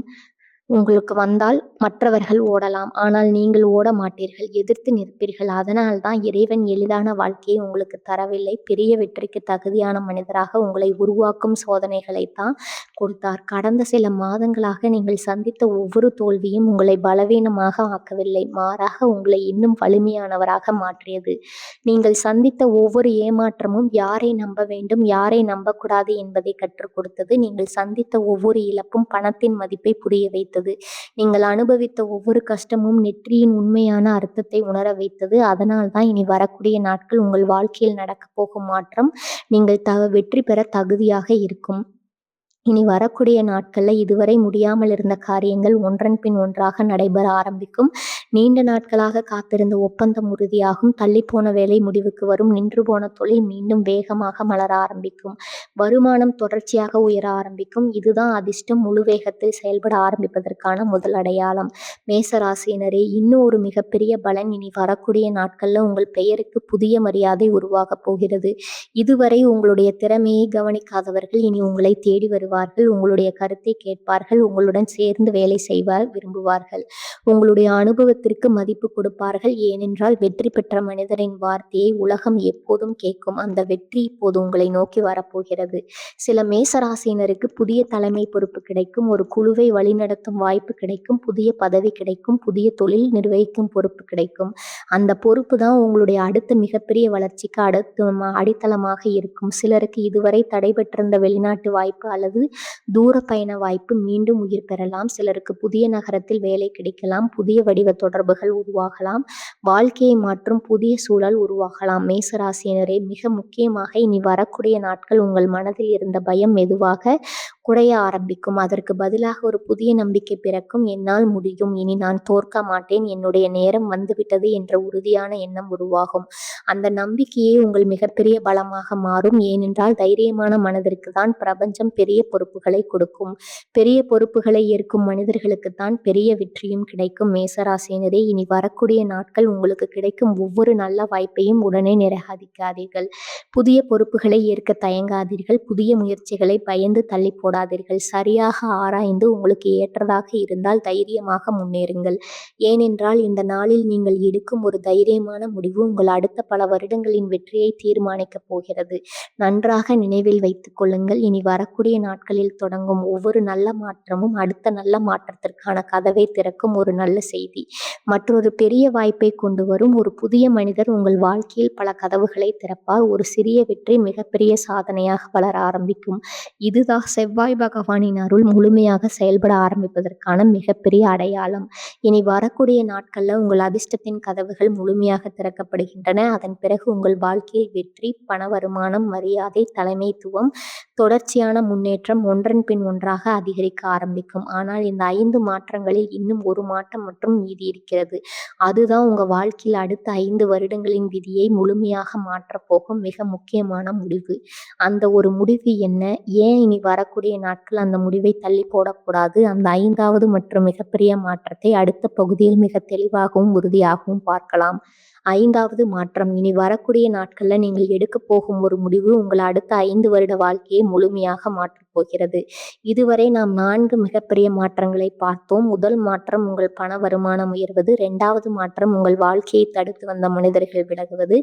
உங்களுக்கு வந்தால் மற்றவர்கள் ஓடலாம். ஆனால் நீங்கள் ஓட மாட்டீர்கள். எதிர்த்து நிற்பீர்கள். அதனால் தான் இறைவன் எளிதான வாழ்க்கையை உங்களுக்கு தரவில்லை. பெரிய வெற்றிக்கு தகுதியான மனிதராக உங்களை உருவாக்கும் சோதனைகளைத் தான் கொடுத்தார். கடந்த சில மாதங்களாக நீங்கள் சந்தித்த ஒவ்வொரு தோல்வியும் உங்களை பலவீனமாக ஆக்கவில்லை. மாறாக உங்களை இன்னும் வலிமையானவராக மாற்றியது. நீங்கள் சந்தித்த ஒவ்வொரு ஏமாற்றமும் யாரை நம்ப வேண்டும், யாரை நம்பக்கூடாது என்பதை கற்றுக் கொடுத்தது. நீங்கள் சந்தித்த ஒவ்வொரு இழப்பும் பணத்தின் மதிப்பை புரிய வைத்தது. நீங்கள் அனுபவித்த ஒவ்வொரு கஷ்டமும் நெற்றியின் உண்மையான அர்த்தத்தை உணர வைத்தது. அதனால் தான் இனி வரக்கூடிய நாட்கள் உங்கள் வாழ்க்கையில் நடக்கப் போகும் மாற்றம் நீங்கள் வெற்றி பெற தகுதியாக இருக்கும். இனி வரக்கூடிய நாட்களில் இதுவரை முடியாமல் இருந்த காரியங்கள் ஒன்றன் பின் ஒன்றாக நடைபெற ஆரம்பிக்கும். நீண்ட நாட்களாக காத்திருந்த ஒப்பந்தம் உறுதியாகும். தள்ளிப்போன வேலை முடிவுக்கு வரும். நின்று போன தொழில் மீண்டும் வேகமாக மலர ஆரம்பிக்கும். வருமானம் தொடர்ச்சியாக உயர ஆரம்பிக்கும். இதுதான் அதிர்ஷ்டம் முழு வேகத்தில் செயல்பட ஆரம்பிப்பதற்கான முதல் அடையாளம். மேச ராசியினரே, இன்னும் ஒரு மிகப்பெரிய பலன் இனி வரக்கூடிய நாட்களில் உங்கள் பெயருக்கு புதிய மரியாதை உருவாகப் போகிறது. இதுவரை உங்களுடைய திறமையை கவனிக்காதவர்கள் இனி உங்களை தேடி வருவார்கள். உங்களுடைய கருத்தை கேட்பார்கள். உங்களுடன் சேர்ந்து வேலை விரும்புவார்கள். உங்களுடைய அனுபவத்திற்கு மதிப்பு கொடுப்பார்கள். ஏனென்றால் வெற்றி பெற்ற மனிதரின் வார்த்தையை உலகம் எப்போதும் கேட்கும். அந்த வெற்றி இப்போது உங்களை நோக்கி வரப்போகிறது. சில மேசராசியினருக்கு புதிய தலைமை பொறுப்பு கிடைக்கும். ஒரு குழுவை வழிநடத்தும் வாய்ப்பு கிடைக்கும். புதிய பதவி கிடைக்கும். புதிய தொழில் நிர்வகிக்கும் பொறுப்பு கிடைக்கும். அந்த பொறுப்பு தான் உங்களுடைய அடுத்த மிகப்பெரிய வளர்ச்சிக்கு அடித்தளமாக இருக்கும். சிலருக்கு இதுவரை தடைபெற்றிருந்த வெளிநாட்டு வாய்ப்பு அல்லது தூர பயண வாய்ப்பு மீண்டும் உயிர் பெறலாம். சிலருக்கு புதிய நகரத்தில் வேலை கிடைக்கலாம். புதிய வடிவ தொடர்புகள் உருவாகலாம். வாழ்க்கையை மாற்றும் புதிய சூழல் உருவாகலாம். மேசராசியினரே, மிக முக்கியமாக இனி வரக்கூடிய நாட்கள் உங்கள் மனதில் இருந்த பயம் மெதுவாக குறைய ஆரம்பிக்கும். அதற்கு பதிலாக ஒரு புதிய நம்பிக்கை பிறக்கும். என்னால் முடியும், இனி நான் தோற்க மாட்டேன், என்னுடைய நேரம் வந்துவிட்டது என்ற உறுதியான எண்ணம் உருவாகும். அந்த நம்பிக்கையே உங்கள் மிகப்பெரிய பலமாக மாறும். ஏனென்றால் தைரியமான மனதிற்கு தான் பிரபஞ்சம் பெரிய பொறுப்புகளை கொடுக்கும். பெரிய பொறுப்புகளை ஏற்கும் மனிதர்களுக்கு தான் பெரிய வெற்றியும் கிடைக்கும். மேசராசியினரே, இனி வரக்கூடிய நாட்கள் உங்களுக்கு கிடைக்கும் ஒவ்வொரு நல்ல வாய்ப்பையும் உடனே நிராகரிக்காதீர்கள். புதிய பொறுப்புகளை ஏற்க தயங்காதீர்கள். புதிய முயற்சிகளை பயந்து தள்ளி போடாதீர்கள். சரியாக ஆராய்ந்து உங்களுக்கு ஏற்றதாக இருந்தால் தைரியமாக முன்னேறுங்கள். ஏனென்றால் இந்த நாளில் நீங்கள் எடுக்கும் ஒரு தைரியமான முடிவு உங்கள் அடுத்த பல வருடங்களின் வெற்றியை தீர்மானிக்கப் போகிறது. நன்றாக நினைவில் வைத்துக் கொள்ளுங்கள். இனி வரக்கூடிய நாட்களில் தொடங்கும் ஒவ்வொரு நல்ல மாற்றமும் அடுத்த நல்ல மாற்றத்திற்கான கதவை திறக்கும் ஒரு நல்ல செய்தி. மற்றொரு பெரிய வாய்ப்பை கொண்டு வரும். ஒரு புதிய மனிதர் உங்கள் வாழ்க்கையில் பல கதவுகளை திறப்பார். ஒரு சிறிய வெற்றி மிகப்பெரிய சாதனையாக வளர ஆரம்பிக்கும். இதுதான் செவ்வாய் பகவானின் அருள் முழுமையாக செயல்பட ஆரம்பிப்பதற்கான மிகப்பெரிய அடையாளம். இனி வரக்கூடிய நாட்களில் உங்கள் அதிர்ஷ்டத்தின் கதவுகள் முழுமையாக திறக்கப்படுகின்றன. அதன் பிறகு உங்கள் வாழ்க்கையில் வெற்றி, பண வருமானம், மரியாதை, தலைமைத்துவம், தொடர்ச்சியான முன்னேற்றம் ஒன்றன் பின் ஒன்றாக அதிகரிக்க ஆரம்பிக்கும். ஆனால் இந்த 5 மாற்றங்களில் இன்னும் ஒரு மாற்றம் மட்டும் மீதி இருக்கிறது. அதுதான் உங்கள் வாழ்க்கையில் அடுத்த 5 வருடங்களின் விதியை முழுமையாக மாற்றப் போகும் மிக முக்கியமான முடிவு. அந்த ஒரு முடிவு என்ன? ஏன் இனி வரக்கூடிய நாட்கள் அந்த முடிவை தள்ளி போடக்கூடாது? அந்த 5வது மற்றும் மிகப்பெரிய மாற்றத்தை அடுத்த பகுதியில் மிக தெளிவாகவும் உறுதியாகவும் பார்க்கலாம். 5வது மாற்றம். இனி வரக்கூடிய நாட்களில் நீங்கள் எடுக்க போகும் ஒரு முடிவு உங்கள் அடுத்த 5 வருட வாழ்க்கையை முழுமையாக மாற்றப் போகிறது. இதுவரை நாம் 4 மிகப்பெரிய மாற்றங்களை பார்த்தோம். முதல் மாற்றம் உங்கள் பண வருமானம் உயர்வது. 2வது மாற்றம் உங்கள் வாழ்க்கையை தடுத்து வந்த மனிதர்கள் விலகுவது.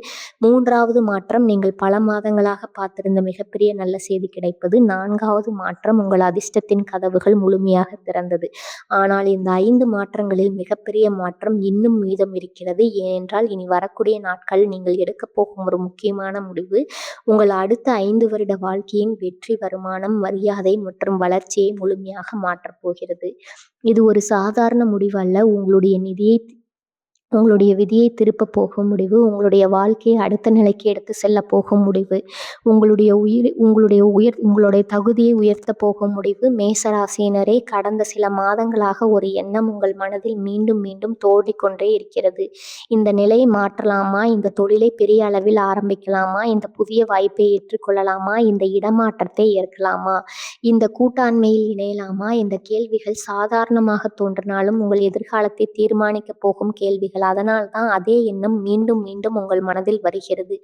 3வது மாற்றம் நீங்கள் பல மாதங்களாக பார்த்திருந்த மிகப்பெரிய நல்ல செய்தி கிடைப்பது. 4வது மாற்றம் உங்கள் அதிர்ஷ்டத்தின் கதவுகள் முழுமையாக திறந்தது. ஆனால் இந்த 5 மாற்றங்களில் மிகப்பெரிய மாற்றம் இன்னும் மீதம் இருக்கிறது. ஏனென்றால் இனி வரக்கூடிய நாட்கள் நீங்கள் எடுக்கப் போகும் ஒரு முக்கியமான முடிவு உங்கள் அடுத்த 5 வருட வாழ்க்கையின் வெற்றி, வருமானம், மரியாதை மற்றும் வளர்ச்சியை முழுமையாக மாற்றப் போகிறது. இது ஒரு சாதாரண முடிவு அல்ல. உங்களுடைய விதியை திருப்ப போகும் முடிவு. உங்களுடைய வாழ்க்கையை அடுத்த நிலைக்கு எடுத்து செல்ல போகும் முடிவு. உங்களுடைய தகுதியை உயர்த்த போகும் முடிவு. மேசராசியினரே, கடந்த சில மாதங்களாக ஒரு எண்ணம் உங்கள் மனதில் மீண்டும் மீண்டும் தோன்றிக்கொண்டே இருக்கிறது. இந்த நிலையை மாற்றலாமா? இந்த தொழிலை பெரிய அளவில் ஆரம்பிக்கலாமா? இந்த புதிய வாய்ப்பை ஏற்றுக்கொள்ளலாமா? இந்த இடமாற்றத்தை ஏற்கலாமா? இந்த கூட்டாண்மையில் இணையலாமா? இந்த கேள்விகள் சாதாரணமாக தோன்றினாலும் உங்கள் எதிர்காலத்தை தீர்மானிக்க போகும் கேள்விகள் செய்கிறீர்கள். அதனால் தான் அதே எண்ணம் மீண்டும் மீண்டும் உங்கள் மனதில் வருகிறது.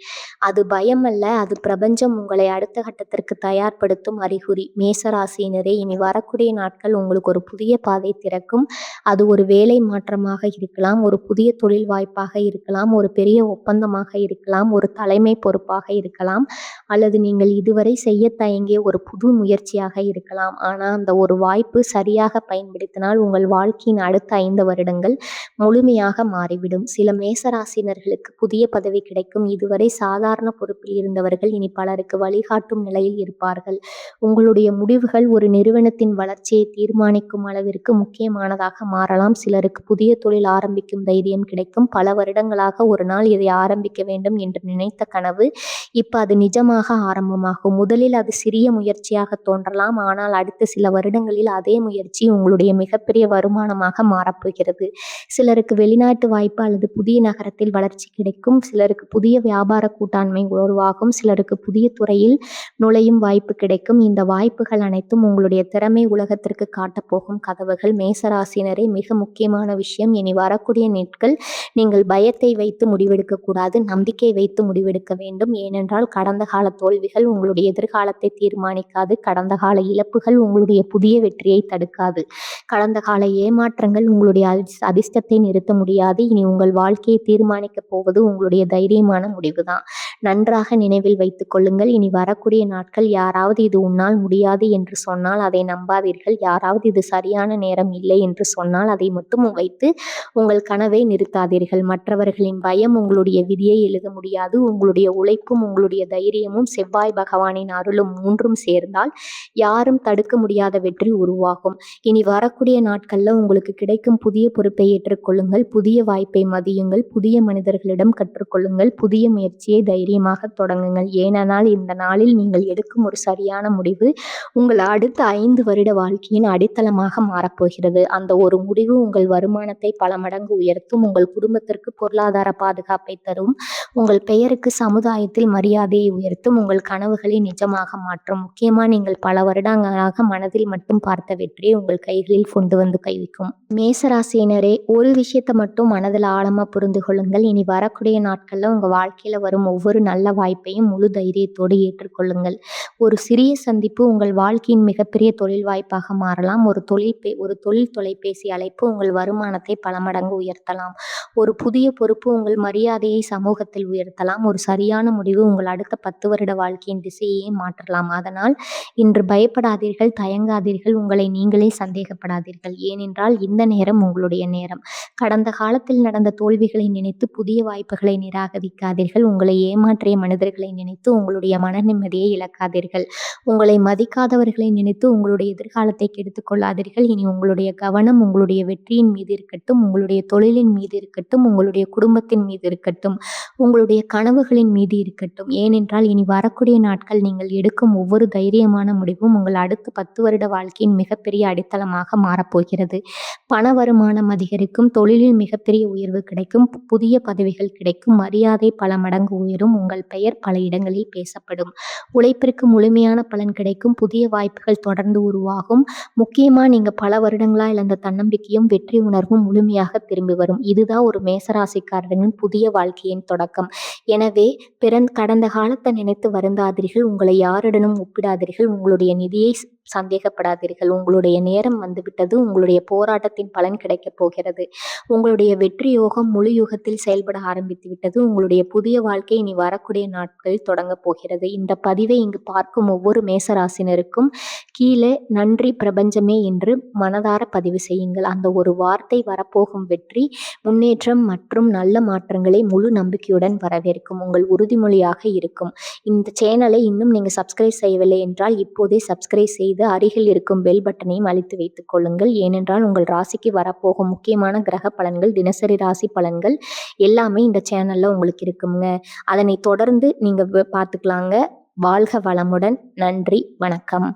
அது பயம் அல்ல, அது பிரபஞ்சம் உங்களை அடுத்த கட்டத்திற்கு தயார்படுத்தும் அறிகுறி. மேசராசியினரே, இனி வரக்கூடிய நாட்கள் உங்களுக்கு ஒரு புதிய பாதை திறக்கும். அது ஒரு வேலை மாற்றமாக இருக்கலாம், ஒரு புதிய தொழில் வாய்ப்பாக இருக்கலாம், ஒரு பெரிய ஒப்பந்தமாக இருக்கலாம், ஒரு தலைமை பொறுப்பாக இருக்கலாம், அல்லது நீங்கள் இதுவரை செய்ய தயங்கிய ஒரு புது முயற்சியாக இருக்கலாம். ஆனால் அந்த ஒரு வாய்ப்பு சரியாக பயன்படுத்தினால் உங்கள் வாழ்க்கையின் அடுத்த 5 வருடங்கள் முழுமையாக மாறிவிடும். சில மேசராசினர்களுக்கு புதிய பதவி கிடைக்கும். இதுவரை சாதாரண பொறுப்பில் இருந்தவர்கள் இனி பலருக்கு வழிகாட்டும் நிலையில் இருப்பார்கள். உங்களுடைய முடிவுகள் ஒரு நிறுவனத்தின் வளர்ச்சியை தீர்மானிக்கும் அளவிற்கு முக்கியமானதாக மாறலாம். சிலருக்கு புதிய தொழில் ஆரம்பிக்கும் தைரியம் கிடைக்கும். பல வருடங்களாக ஒரு நாள் இதை ஆரம்பிக்க வேண்டும் என்று நினைத்த கனவு இப்ப அது நிஜமாக ஆரம்பமாகும். முதலில் அது சிறிய முயற்சியாக தோன்றலாம், ஆனால் அடுத்த சில வருடங்களில் அதே முயற்சி உங்களுடைய மிகப்பெரிய வருமானமாக மாறப்போகிறது. சிலருக்கு வெளிநாட்டு வாய்ப்பு அல்லது புதிய நகரத்தில் வளர்ச்சி கிடைக்கும். சிலருக்கு புதிய வியாபார கூட்டாண்மை உருவாகும். சிலருக்கு புதிய துறையில் நுழையும் வாய்ப்பு கிடைக்கும். இந்த வாய்ப்புகள் அனைத்தும் உங்களுடைய திறமை உலகத்திற்கு காட்டப்போகும் கதவுகள். மேசராசினரே, மிக முக்கியமான விஷயம், இனி வரக்கூடிய நாட்கள் நீங்கள் பயத்தை வைத்து முடிவெடுக்க கூடாது, நம்பிக்கை வைத்து முடிவெடுக்க வேண்டும். ஏனென்றால் கடந்த கால தோல்விகள் உங்களுடைய எதிர்காலத்தை தீர்மானிக்காது. கடந்த கால இழப்புகள் உங்களுடைய புதிய வெற்றியை தடுக்காது. கடந்த கால ஏமாற்றங்கள் உங்களுடைய அதிர்ஷ்டத்தை நிறுத்த முடியாது. இனி உங்கள் வாழ்க்கையை தீர்மானிக்கப் போவது உங்களுடைய தைரியமான முடிவுதான். நன்றாக நினைவில் வைத்துக் கொள்ளுங்கள். இனி வரக்கூடிய நாட்கள் யாராவது இது உன்னால் முடியாது என்று சொன்னால் அதை நம்பாதீர்கள். யாராவது இது சரியான நேரம் இல்லை என்று சொன்னால் அதை மட்டும் வைத்து உங்கள் கனவை நிறுத்தாதீர்கள். மற்றவர்களின் பயம் உங்களுடைய விதியை எழுத முடியாது. உங்களுடைய உழைப்பும் உங்களுடைய தைரியமும் செவ்வாய் பகவானின் அருளும் மூன்றும் சேர்ந்தால் யாரும் தடுக்க முடியாத வெற்றி உருவாகும். இனி வரக்கூடிய நாட்கள்ல உங்களுக்கு கிடைக்கும் புதிய பொறுப்பை ஏற்றுக்கொள்ளுங்கள். புதிய வாய்ப்பை மதியுங்கள். புதிய மனிதர்களிடம் கற்றுக்கொள்ளுங்கள். புதிய முயற்சியை தைரியமாக தொடங்குங்கள். ஏனென்றால் இந்த நாளில் நீங்கள் எடுக்கும் ஒரு சரியான முடிவு உங்கள் அடுத்த 5 வருட வாழ்க்கையின் அடித்தளமாக மாறப்போகிறது. அந்த ஒரு முடிவு உங்கள் வருமானத்தை பல மடங்கு உயர்த்தும். உங்கள் குடும்பத்திற்கு பொருளாதார பாதுகாப்பை தரும். உங்கள் பெயருக்கு சமுதாயத்தில் மரியாதையை உயர்த்தும். உங்கள் கனவுகளை நிஜமாக மாற்றும். முக்கியமாக நீங்கள் பல வருடங்களாக மனதில் மட்டும் பார்த்த வெற்றியை உங்கள் கைகளில் கொண்டு வந்து கைவிக்கும். மேசராசியினரே, ஒரு விஷயத்தை மட்டும் மனதில் ஆழமாக புரிந்து கொள்ளுங்கள். இனி வரக்கூடிய நாட்களில் உங்கள் வாழ்க்கையில் வரும் ஒவ்வொரு நல்ல வாய்ப்பையும் முழு தைரியத்தோடு ஏற்றுக்கொள்ளுங்கள். ஒரு சிறிய சந்திப்பு உங்கள் வாழ்க்கையின் மிகப்பெரிய தொழில் வாய்ப்பாக மாறலாம். ஒரு தொழில் தொலைபேசி அழைப்பு உங்கள் வருமானத்தை பல மடங்கு உயர்த்தலாம். ஒரு புதிய பொறுப்பு உங்கள் மரியாதையை சமூகத்தில் உயர்த்தலாம். ஒரு சரியான முடிவு உங்கள் அடுத்த 10 வருட வாழ்க்கையின் திசையை மாற்றலாம். அதனால் இன்று பயப்படாதீர்கள், தயங்காதீர்கள், உங்களை நீங்களே சந்தேகப்படாதீர்கள். ஏனென்றால் இந்த நேரம் உங்களுடைய நேரம். கடந்த காலத்தில் நடந்த தோல்விகளை நினைத்து புதிய வாய்ப்புகளை நிராகரிக்காதீர்கள். உங்களை ஏமாற்றிய மனிதர்களை நினைத்து உங்களுடைய மன நிம்மதியை இழக்காதீர்கள். உங்களை மதிக்காதவர்களை நினைத்து உங்களுடைய எதிர்காலத்தை கெடுத்துக் கொள்ளாதீர்கள். இனி உங்களுடைய கவனம் உங்களுடைய வெற்றியின் மீது இருக்கட்டும், உங்களுடைய தொழிலின் மீது இருக்கட்டும், உங்களுடைய குடும்பத்தின் மீது இருக்கட்டும், உங்களுடைய கனவுகளின் மீது இருக்கட்டும். ஏனென்றால் இனி வரக்கூடிய நாட்கள் நீங்கள் எடுக்கும் ஒவ்வொரு தைரியமான முடிவும் உங்கள் அடுத்த 10 வருட வாழ்க்கையின் மிகப்பெரிய அடித்தளமாக மாறப்போகிறது. பண வருமானம் அதிகரிக்கும். தொழிலில் மிகப்பெரிய உயர்வு கிடைக்கும். புதிய பதவிகள் கிடைக்கும். மரியாதை பல மடங்கு உயரும். உங்கள் பெயர் பல இடங்களில் பேசப்படும். உழைப்பிற்கு முழுமையான பலன் கிடைக்கும். புதிய வாய்ப்புகள் தொடர்ந்து உருவாகும். முக்கியமாக நீங்கள் பல வருடங்களாக இழந்த தன்னம்பிக்கையும் வெற்றி உணர்வும் முழுமையாக திரும்பி வரும். இதுதான் ஒரு மேசராசிக்காரரின் புதிய வாழ்க்கையின் தொடக்கம். எனவே கடந்த காலத்தை நினைத்து வருந்தாதீர்கள். உங்களை யாருடனும் ஒப்பிடாதீர்கள். உங்களுடைய நிதியை சந்தேகப்படாதீர்கள். உங்களுடைய நேரம் வந்துவிட்டது. உங்களுடைய போராட்டத்தின் பலன் கிடைக்கப் போகிறது. உங்களுடைய வெற்றி யோகம் முழு யுகத்தில் செயல்பட ஆரம்பித்து விட்டது. உங்களுடைய புதிய வாழ்க்கை இனி வரக்கூடிய நாட்களில் தொடங்கப் போகிறது. இந்த பதிவை இங்கு பார்க்கும் ஒவ்வொரு மேசராசினருக்கும் கீழே நன்றி பிரபஞ்சமே என்று மனதார பதிவு செய்யுங்கள். அந்த ஒரு வார்த்தை வரப்போகும் வெற்றி, முன்னேற்றம் மற்றும் நல்ல மாற்றங்களை முழு நம்பிக்கையுடன் வரவேற்கும் உங்கள் உறுதிமொழியாக இருக்கும். இந்த சேனலை இன்னும் நீங்கள் சப்ஸ்கிரைப் செய்யவில்லை என்றால் இப்போதே சப்ஸ்கிரைப் செய்து அருகில் இருக்கும் பெல் பட்டனையும் அழுத்தி வைத்துக் கொள்ளுங்கள். ஏனென்றால் உங்கள் ராசிக்கு வரப்போகும் முக்கியமான கிரக பலன்கள், தினசரி ராசி பலன்கள் எல்லாமே இந்த சேனல்ல உங்களுக்கு இருக்குங்க. அதனை தொடர்ந்து நீங்க பார்த்துக்கலாங்க. வாழ்க வளமுடன். நன்றி, வணக்கம்.